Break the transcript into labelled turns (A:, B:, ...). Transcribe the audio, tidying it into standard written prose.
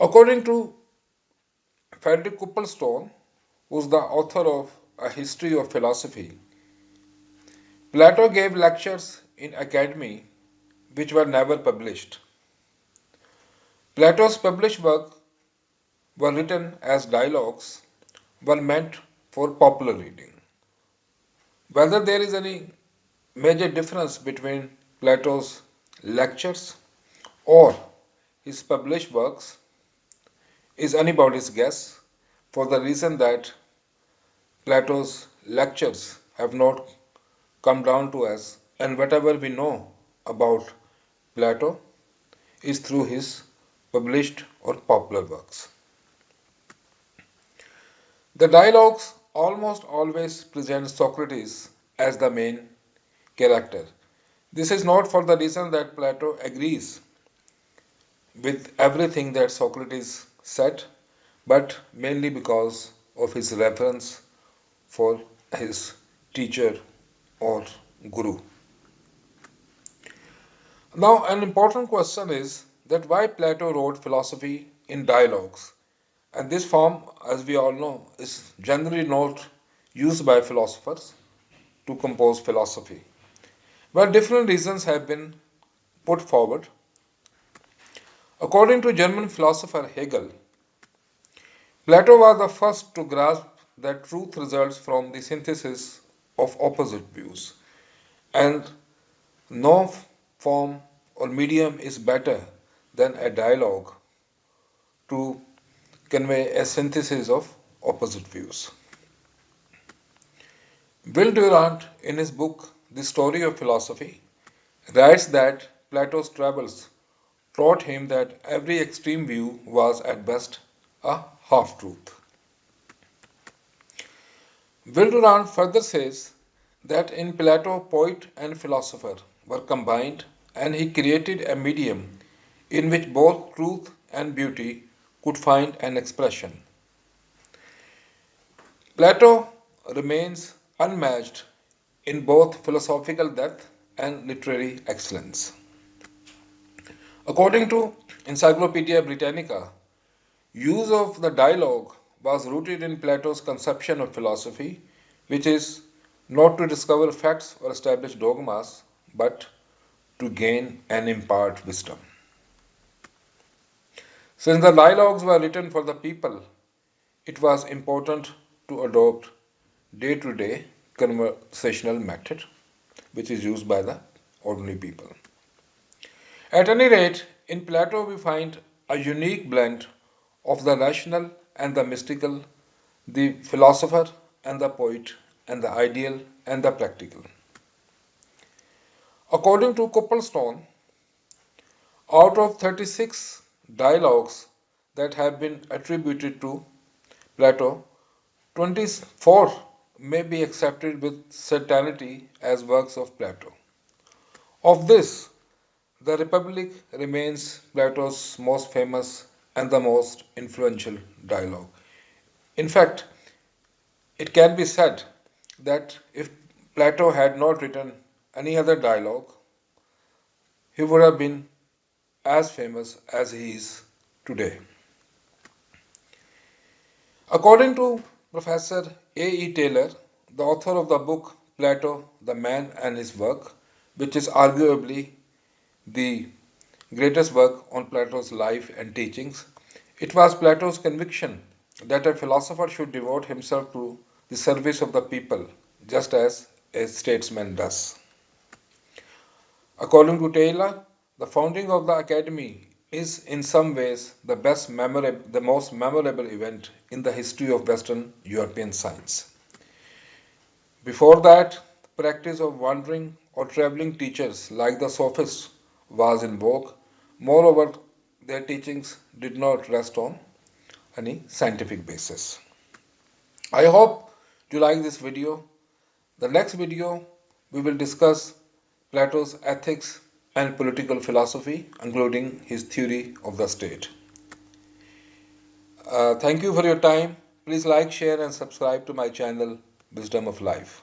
A: According to Frederick Coupletone, who is the author of A History of Philosophy, Plato gave lectures in academy which were never published. Plato's published works were written as dialogues, were meant for popular reading. Whether there is any major difference between Plato's lectures or his published works is anybody's guess, for the reason that Plato's lectures have not come down to us, and whatever we know about Plato is through his published or popular works. The dialogues almost always present Socrates as the main character. This is not for the reason that Plato agrees with everything that Socrates said, but mainly because of his reverence for his teacher or guru. Now, an important question is that why Plato wrote philosophy in dialogues. And this form, as we all know, is generally not used by philosophers to compose philosophy. But different reasons have been put forward. According to German philosopher Hegel, Plato was the first to grasp that truth results from the synthesis of opposite views, and no form or medium is better than a dialogue to convey a synthesis of opposite views. Will Durant, in his book The Story of Philosophy, writes that Plato's travels taught him that every extreme view was at best a half truth. Will Durant further says that in Plato, poet and philosopher were combined, and he created a medium in which both truth and beauty could find an expression. Plato remains unmatched in both philosophical depth and literary excellence. According to Encyclopedia Britannica, use of the dialogue was rooted in Plato's conception of philosophy, which is not to discover facts or establish dogmas, but to gain and impart wisdom. Since the dialogues were written for the people, it was important to adopt day-to-day conversational method, which is used by the ordinary people. At any rate, in Plato we find a unique blend of the rational and the mystical, the philosopher and the poet, and the ideal and the practical. According to Coupletone, out of 36 dialogues that have been attributed to Plato, 24 may be accepted with certainty as works of Plato. Of this, the Republic remains Plato's most famous and the most influential dialogue. In fact, it can be said that if Plato had not written any other dialogue, he would have been as famous as he is today. According to Professor A.E. Taylor, the author of the book Plato, the Man and His Work, which is arguably the greatest work on Plato's life and teachings, it was Plato's conviction that a philosopher should devote himself to the service of the people, just as a statesman does. According to Taylor, the founding of the academy is in some ways the most memorable event in the history of Western European science. Before that, practice of wandering or traveling teachers like the sophists was in vogue. Moreover, their teachings did not rest on any scientific basis. I hope you like this video. The next video we will discuss Plato's ethics and political philosophy, including his theory of the state. Thank you for your time. Please like, share and subscribe to my channel Wisdom of Life.